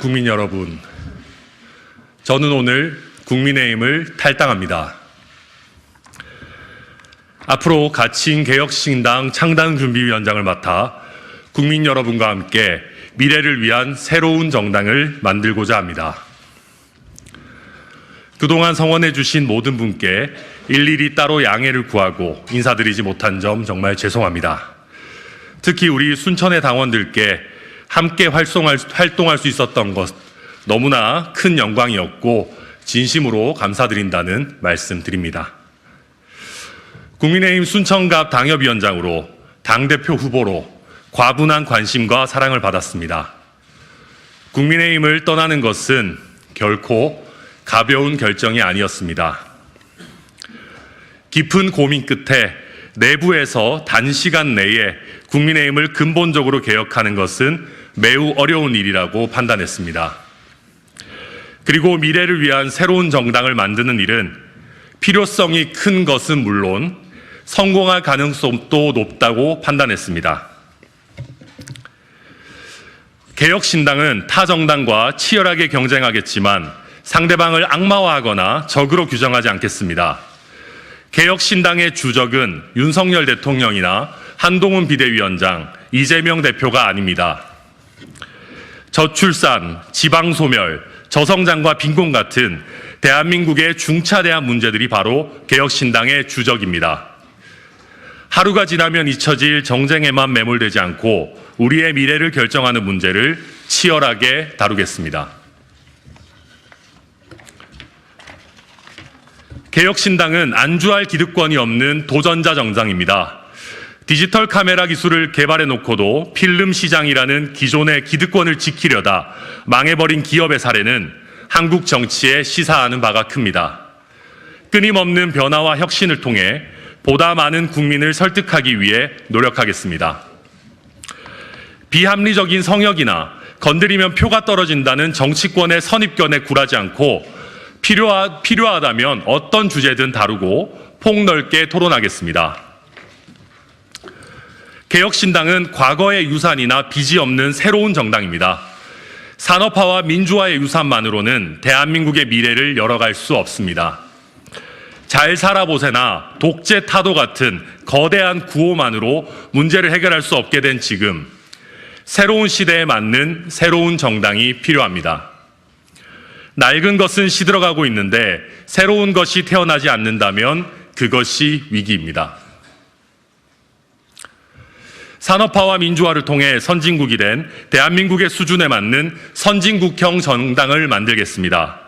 국민 여러분, 저는 오늘 국민의힘을 탈당합니다. 앞으로 가칭개혁신당 창당준비위원장을 맡아 국민 여러분과 함께 미래를 위한 새로운 정당을 만들고자 합니다. 그동안 성원해 주신 모든 분께 일일이 따로 양해를 구하고 인사드리지 못한 점 정말 죄송합니다. 특히 우리 순천의 당원들께 함께 활동할 수 있었던 것 너무나 큰 영광이었고 진심으로 감사드린다는 말씀드립니다. 국민의힘 순천갑 당협위원장으로 당대표 후보로 과분한 관심과 사랑을 받았습니다. 국민의힘을 떠나는 것은 결코 가벼운 결정이 아니었습니다. 깊은 고민 끝에 내부에서 단시간 내에 국민의힘을 근본적으로 개혁하는 것은 매우 어려운 일이라고 판단했습니다. 그리고 미래를 위한 새로운 정당을 만드는 일은 필요성이 큰 것은 물론 성공할 가능성도 높다고 판단했습니다. 개혁신당은 타 정당과 치열하게 경쟁하겠지만 상대방을 악마화하거나 적으로 규정하지 않겠습니다. 개혁신당의 주적은 윤석열 대통령이나 한동훈 비대위원장, 이재명 대표가 아닙니다. 저출산, 지방소멸, 저성장과 빈곤 같은 대한민국의 중차대한 문제들이 바로 개혁신당의 주적입니다. 하루가 지나면 잊혀질 정쟁에만 매몰되지 않고 우리의 미래를 결정하는 문제를 치열하게 다루겠습니다. 개혁신당은 안주할 기득권이 없는 도전자 정당입니다. 디지털 카메라 기술을 개발해 놓고도 필름 시장이라는 기존의 기득권을 지키려다 망해버린 기업의 사례는 한국 정치에 시사하는 바가 큽니다. 끊임없는 변화와 혁신을 통해 보다 많은 국민을 설득하기 위해 노력하겠습니다. 비합리적인 성역이나 건드리면 표가 떨어진다는 정치권의 선입견에 굴하지 않고 필요하다면 어떤 주제든 다루고 폭넓게 토론하겠습니다. 개혁신당은 과거의 유산이나 빚이 없는 새로운 정당입니다. 산업화와 민주화의 유산만으로는 대한민국의 미래를 열어갈 수 없습니다. 잘 살아보세나 독재 타도 같은 거대한 구호만으로 문제를 해결할 수 없게 된 지금, 새로운 시대에 맞는 새로운 정당이 필요합니다. 낡은 것은 시들어가고 있는데 새로운 것이 태어나지 않는다면 그것이 위기입니다. 산업화와 민주화를 통해 선진국이 된 대한민국의 수준에 맞는 선진국형 정당을 만들겠습니다.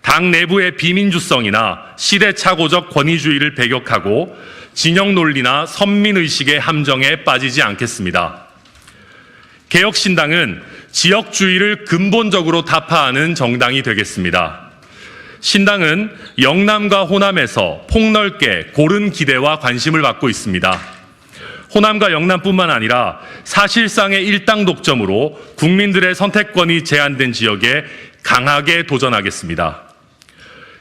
당 내부의 비민주성이나 시대착오적 권위주의를 배격하고 진영 논리나 선민의식의 함정에 빠지지 않겠습니다. 개혁신당은 지역주의를 근본적으로 타파하는 정당이 되겠습니다. 신당은 영남과 호남에서 폭넓게 고른 기대와 관심을 받고 있습니다. 호남과 영남뿐만 아니라 사실상의 일당 독점으로 국민들의 선택권이 제한된 지역에 강하게 도전하겠습니다.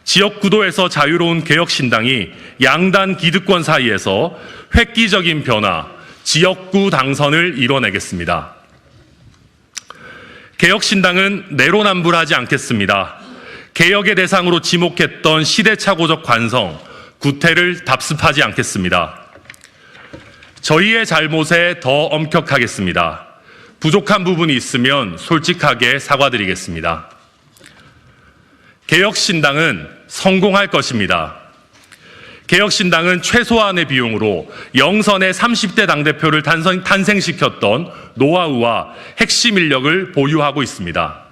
지역 구도에서 자유로운 개혁신당이 양단 기득권 사이에서 획기적인 변화, 지역구 당선을 이뤄내겠습니다. 개혁신당은 내로남불하지 않겠습니다. 개혁의 대상으로 지목했던 시대착오적 관성, 구태를 답습하지 않겠습니다. 저희의 잘못에 더 엄격하겠습니다. 부족한 부분이 있으면 솔직하게 사과드리겠습니다. 개혁신당은 성공할 것입니다. 개혁신당은 최소한의 비용으로 영선의 30대 당대표를 탄생시켰던 노하우와 핵심 인력을 보유하고 있습니다.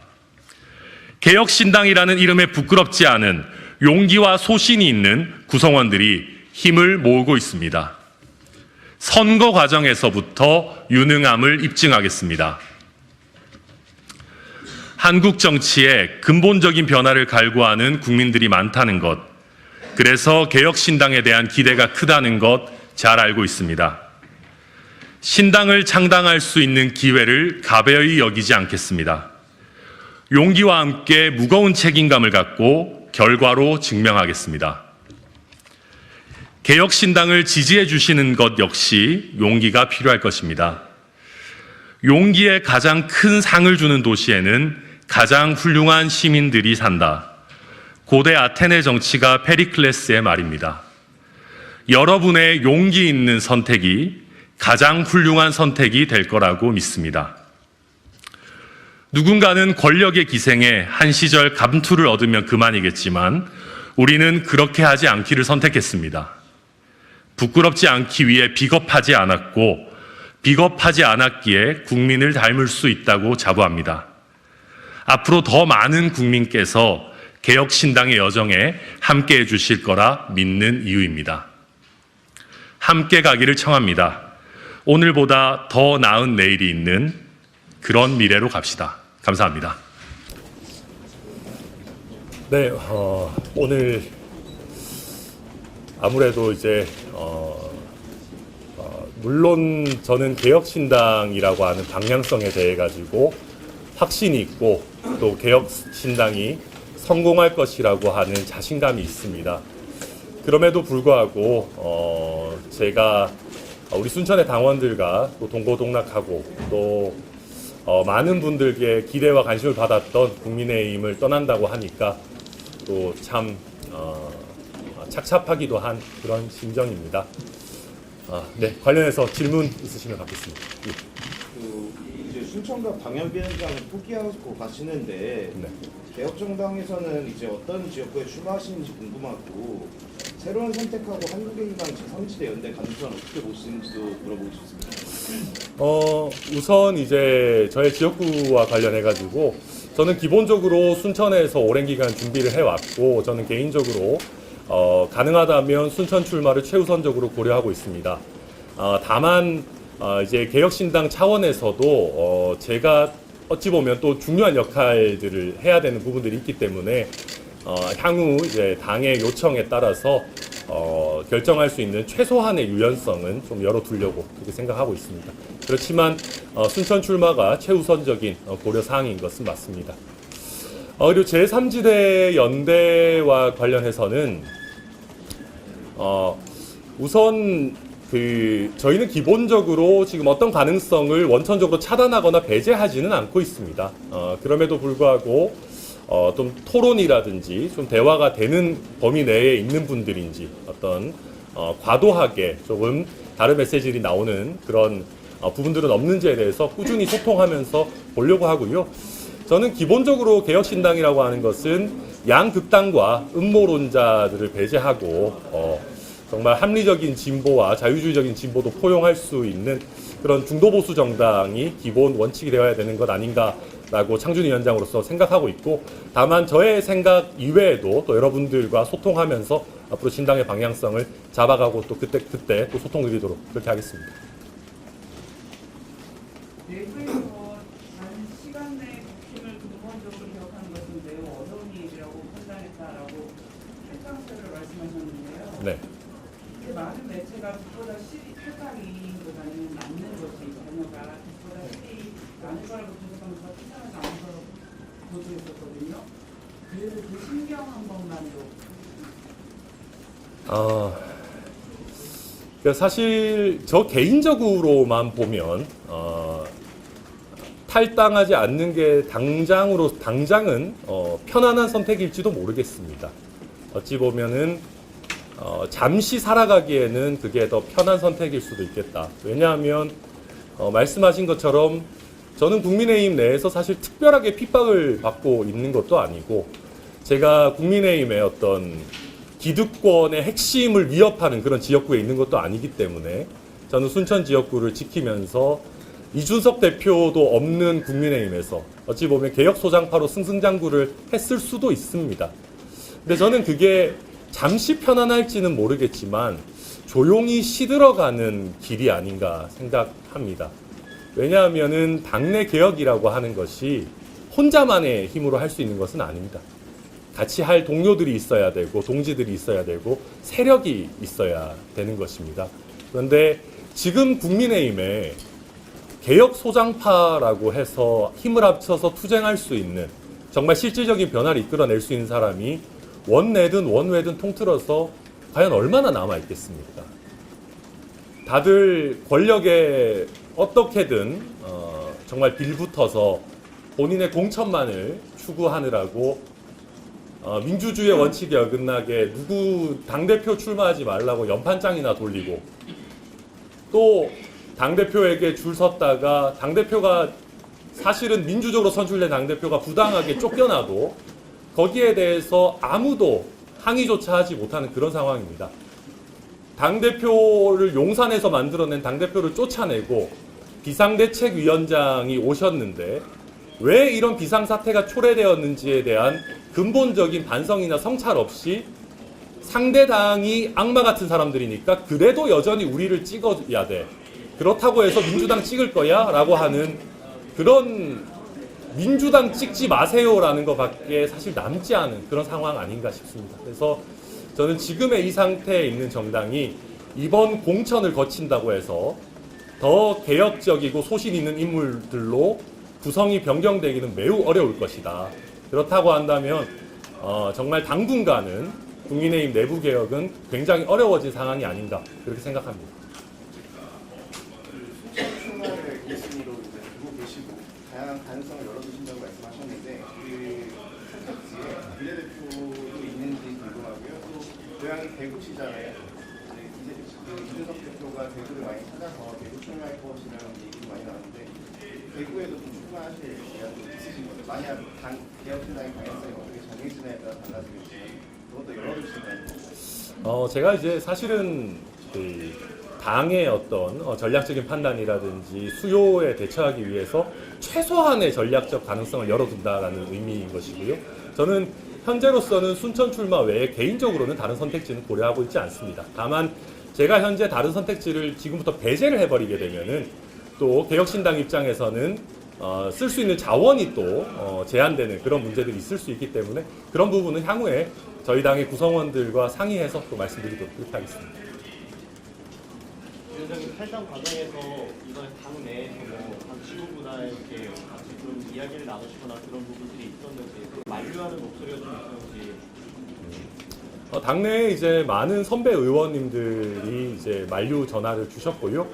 개혁신당이라는 이름에 부끄럽지 않은 용기와 소신이 있는 구성원들이 힘을 모으고 있습니다. 선거 과정에서부터 유능함을 입증하겠습니다. 한국 정치에 근본적인 변화를 갈구하는 국민들이 많다는 것, 그래서 개혁신당에 대한 기대가 크다는 것 잘 알고 있습니다. 신당을 창당할 수 있는 기회를 가벼이 여기지 않겠습니다. 용기와 함께 무거운 책임감을 갖고 결과로 증명하겠습니다. 개혁신당을 지지해 주시는 것 역시 용기가 필요할 것입니다. 용기에 가장 큰 상을 주는 도시에는 가장 훌륭한 시민들이 산다. 고대 아테네 정치가 페리클레스의 말입니다. 여러분의 용기 있는 선택이 가장 훌륭한 선택이 될 거라고 믿습니다. 누군가는 권력의 기생에 한 시절 감투를 얻으면 그만이겠지만 우리는 그렇게 하지 않기를 선택했습니다. 부끄럽지 않기 위해 비겁하지 않았고 비겁하지 않았기에 국민을 닮을 수 있다고 자부합니다. 앞으로 더 많은 국민께서 개혁신당의 여정에 함께해 주실 거라 믿는 이유입니다. 함께 가기를 청합니다. 오늘보다 더 나은 내일이 있는 그런 미래로 갑시다. 감사합니다. 네, 오늘 아무래도 이제 물론 저는 개혁신당이라고 하는 방향성에 대해 가지고 확신이 있고 또 개혁신당이 성공할 것이라고 하는 자신감이 있습니다. 그럼에도 불구하고 제가 우리 순천의 당원들과 또 동고동락하고 또 많은 분들께 기대와 관심을 받았던 국민의힘을 떠난다고 하니까 또 참 착잡하기도 한 그런 심정입니다. 네, 관련해서 질문 있으시면 받겠습니다. 이제 순천과 방현비원장을 포기하고 가시는데 네. 개혁정당에서는 이제 어떤 지역구에 출마하시는지 궁금하고 새로운 선택하고 한국의힘당 제3지대 연대 가능성을 어떻게 보시는지도 물어보고 싶습니다. 우선 이제 저의 지역구와 관련해 가지고 저는 기본적으로 순천에서 오랜 기간 준비를 해왔고 저는 개인적으로 가능하다면 순천 출마를 최우선적으로 고려하고 있습니다. 다만 이제 개혁신당 차원에서도 제가 어찌 보면 또 중요한 역할들을 해야 되는 부분들이 있기 때문에 향후 이제 당의 요청에 따라서 결정할 수 있는 최소한의 유연성은 좀 열어두려고 그렇게 생각하고 있습니다. 그렇지만 순천 출마가 최우선적인 고려 사항인 것은 맞습니다. 그리고 제3지대 연대와 관련해서는 우선 저희는 기본적으로 지금 어떤 가능성을 원천적으로 차단하거나 배제하지는 않고 있습니다. 그럼에도 불구하고 좀 토론이라든지 좀 대화가 되는 범위 내에 있는 분들인지 어떤 과도하게 조금 다른 메시지들이 나오는 그런 부분들은 없는지에 대해서 꾸준히 소통하면서 보려고 하고요. 저는 기본적으로 개혁신당이라고 하는 것은 양극단과 음모론자들을 배제하고 정말 합리적인 진보와 자유주의적인 진보도 포용할 수 있는 그런 중도보수 정당이 기본 원칙이 되어야 되는 것 아닌가라고 창준희 위원장으로서 생각하고 있고, 다만 저의 생각 이외에도 또 여러분들과 소통하면서 앞으로 신당의 방향성을 잡아가고 또 그때 또 소통드리도록 그렇게 하겠습니다. 내부에서 단시간 내에 국힘을 근본적으로 개혁하는 것은 매우 어려운 일이라고 판단했다라고 탈당세를 말씀하셨는데요. 네. 이제 많은 매체가 북보다 실이 탈당이보다는 남는 것이 자녀가 북보다 실이 많을 거라고 분석하면서 탈당하지 않은 거라고 보도했었거든요. 그래서 그 신경 한 번만도. 그러니까 사실 저 개인적으로만 보면 탈당하지 않는 게 당장은 편안한 선택일지도 모르겠습니다. 어찌 보면은 잠시 살아가기에는 그게 더 편한 선택일 수도 있겠다. 왜냐하면 말씀하신 것처럼 저는 국민의힘 내에서 사실 특별하게 핍박을 받고 있는 것도 아니고, 제가 국민의힘의 어떤 기득권의 핵심을 위협하는 그런 지역구에 있는 것도 아니기 때문에 저는 순천 지역구를 지키면서 이준석 대표도 없는 국민의힘에서 어찌 보면 개혁소장파로 승승장구를 했을 수도 있습니다. 근데 저는 그게 잠시 편안할지는 모르겠지만 조용히 시들어가는 길이 아닌가 생각합니다. 왜냐하면은 당내 개혁이라고 하는 것이 혼자만의 힘으로 할 수 있는 것은 아닙니다. 같이 할 동료들이 있어야 되고 동지들이 있어야 되고 세력이 있어야 되는 것입니다. 그런데 지금 국민의힘에 개혁 소장파라고 해서 힘을 합쳐서 투쟁할 수 있는 정말 실질적인 변화를 이끌어낼 수 있는 사람이 원내든 원외든 통틀어서 과연 얼마나 남아 있겠습니까? 다들 권력에 어떻게든 정말 빌붙어서 본인의 공천만을 추구하느라고 민주주의의 원칙에 어긋나게 누구 당대표 출마하지 말라고 연판장이나 돌리고 또 당대표에게 줄 섰다가 당대표가 사실은 민주적으로 선출된 당대표가 부당하게 쫓겨나도 거기에 대해서 아무도 항의조차 하지 못하는 그런 상황입니다. 당대표를 용산에서 만들어낸 당대표를 쫓아내고 비상대책위원장이 오셨는데 왜 이런 비상사태가 초래되었는지에 대한 근본적인 반성이나 성찰 없이 상대 당이 악마 같은 사람들이니까 그래도 여전히 우리를 찍어야 돼. 그렇다고 해서 민주당 찍을 거야? 라고 하는 그런 민주당 찍지 마세요라는 것밖에 사실 남지 않은 그런 상황 아닌가 싶습니다. 그래서 저는 지금의 이 상태에 있는 정당이 이번 공천을 거친다고 해서 더 개혁적이고 소신 있는 인물들로 구성이 변경되기는 매우 어려울 것이다. 그렇다고 한다면 정말 당분간은 국민의힘 내부 개혁은 굉장히 어려워질 상황이 아닌가 그렇게 생각합니다. 출마를 1순위로 이제 두고 계시고 다양한 가능성을 열어두신다고 말씀하셨는데 그 선택지에 비례대표도 있는지 궁금하고요. 또 고향이 대구시잖아요. 이제 이준석 대표가 대구를 많이 찾아서 대구 출마할 것이라는 얘기도 많이 나왔는데 대구에도 좀 출마하실 계획도 있으신 거죠? 만약 개혁신당의 방향성이 어떻게 정해지냐에 따라 달라지겠지만 그것도 열어두신다는 제가 이제 사실은 그 당의 어떤 전략적인 판단이라든지 수요에 대처하기 위해서 최소한의 전략적 가능성을 열어둔다라는 의미인 것이고요. 저는 현재로서는 순천 출마 외에 개인적으로는 다른 선택지는 고려하고 있지 않습니다. 다만 제가 현재 다른 선택지를 지금부터 배제를 해버리게 되면은 또 개혁신당 입장에서는 쓸 수 있는 자원이 또 제한되는 그런 문제들이 있을 수 있기 때문에 그런 부분은 향후에 저희 당의 구성원들과 상의해서 또 말씀드리도록 하겠습니다. 위원장님 탈당 과정에서 이번에 당 내에서 당 지도부나 이렇게 같이 좀 이야기를 나누시거나 그런 부분들이 있었는지 만류하는 목소리가 좀 있었는지. 당내에 이제 많은 선배 의원님들이 이제 만류 전화를 주셨고요.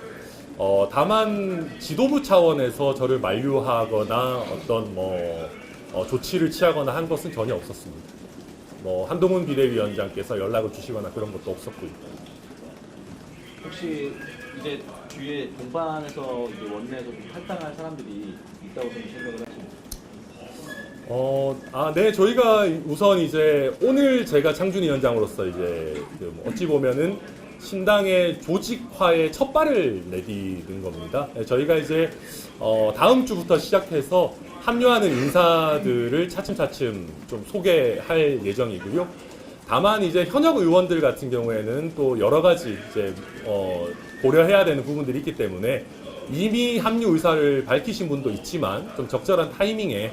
다만 지도부 차원에서 저를 만류하거나 어떤 조치를 취하거나 한 것은 전혀 없었습니다. 한동훈 비대위원장께서 연락을 주시거나 그런 것도 없었고요. 혹시 이제 뒤에 동반해서 이제 원내에서 좀 탈당할 사람들이 있다고 좀 생각을 하십니까? 네, 저희가 우선 이제 오늘 제가 창준위 원장으로서 이제 어찌 보면은 신당의 조직화의 첫 발을 내디딘 겁니다. 저희가 이제 다음 주부터 시작해서 합류하는 인사들을 차츰차츰 좀 소개할 예정이고요. 다만 이제 현역 의원들 같은 경우에는 또 여러 가지 이제 고려해야 되는 부분들이 있기 때문에 이미 합류 의사를 밝히신 분도 있지만 좀 적절한 타이밍에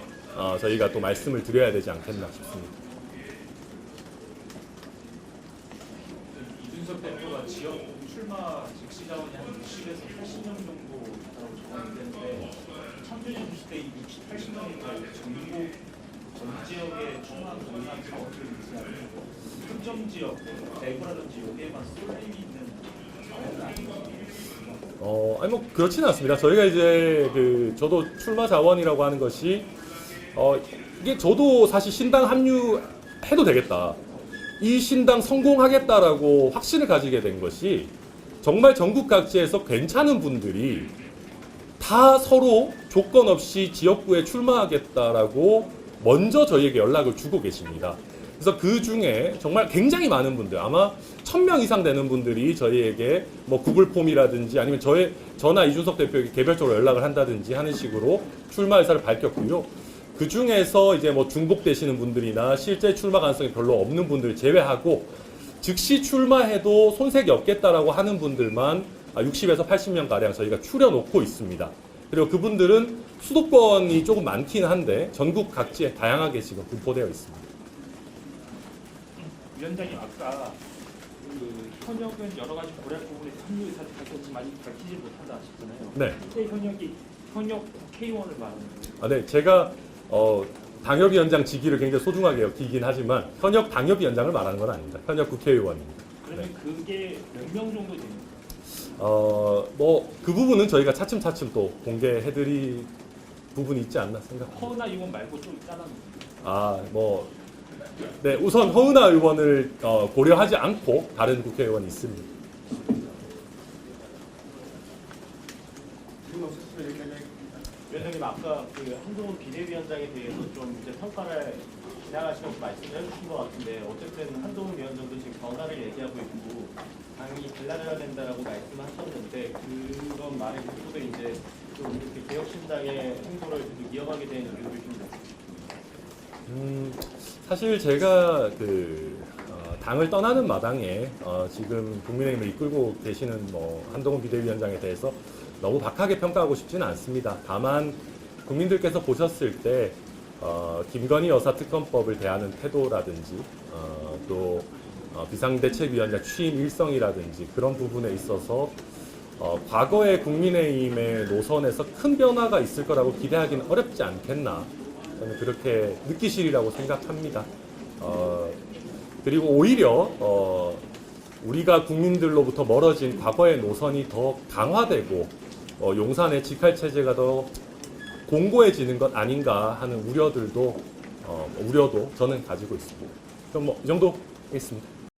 저희가 또 말씀을 드려야 되지 않겠나 싶습니다. 이준석 대표가 지역 출마 즉시 자원이 한 60에서 80명 정도 있다고 전망이 되는데 창준이 주실 때 60, 80명이니까 전국 전 지역에 출마 가능한 자원들이 있으면 특정 지역, 대구라든지 여기에만 쏠림이 있는 자원은 아닌가요? 아니 그렇지는 않습니다. 저희가 이제 저도 출마 자원이라고 하는 것이 이게 저도 사실 신당 합류해도 되겠다. 이 신당 성공하겠다라고 확신을 가지게 된 것이 정말 전국 각지에서 괜찮은 분들이 다 서로 조건 없이 지역구에 출마하겠다라고 먼저 저희에게 연락을 주고 계십니다. 그래서 그 중에 정말 굉장히 많은 분들, 아마 1000명 이상 되는 분들이 저희에게 구글 폼이라든지 아니면 저나 이준석 대표에게 개별적으로 연락을 한다든지 하는 식으로 출마 의사를 밝혔고요. 그 중에서 이제 중복되시는 분들이나 실제 출마 가능성이 별로 없는 분들 제외하고 즉시 출마해도 손색이 없겠다라고 하는 분들만 60에서 80명 가량 저희가 추려놓고 있습니다. 그리고 그분들은 수도권이 조금 많긴 한데 전국 각지에 다양하게 지금 분포되어 있습니다. 위원장님 아까 현역은 여러 가지 고려할 부분에 합류 의사를 밝혔지만 아직 밝히지 못한다 하셨잖아요. 네. 이때 현역 국회의원을 말하는 거예요. 네, 제가 당협위원장 직위를 굉장히 소중하게 여기긴 하지만 현역 당협위원장을 말하는 건 아닙니다. 현역 국회의원입니다. 그러면 그게 몇 명 정도 됩니까? 그 부분은 저희가 차츰차츰 또 공개해드릴 부분이 있지 않나 생각합니다. 허은하 의원 말고 좀 있잖아. 네, 우선 허은하 의원을 고려하지 않고 다른 국회의원이 있습니다. 질문 없으시면 여기까지 하겠습니다. 위원장님 아까 그 한동훈 비대위원장에 대해서 좀 이제 평가를 지나가시면서 말씀을 해주신 것 같은데 어쨌든 한동훈 위원장도 지금 변화를 얘기하고 있고 당이 달라져야 된다라고 말씀하셨는데 그런 말을 듣고도 이제 좀 이렇게 개혁신당의 행보를 계속 이어가게 된 이유를 좀 사실 제가 당을 떠나는 마당에 지금 국민의힘을 이끌고 계시는 한동훈 비대위원장에 대해서 너무 박하게 평가하고 싶지는 않습니다. 다만 국민들께서 보셨을 때 김건희 여사 특검법을 대하는 태도라든지 또 비상대책위원장 취임 일성이라든지 그런 부분에 있어서 과거의 국민의힘의 노선에서 큰 변화가 있을 거라고 기대하기는 어렵지 않겠나 저는 그렇게 느끼시리라고 생각합니다. 그리고 오히려 우리가 국민들로부터 멀어진 과거의 노선이 더 강화되고 용산의 직할체제가 더 공고해지는 것 아닌가 하는 우려도 저는 가지고 있습니다. 그럼 이 정도 있습니다.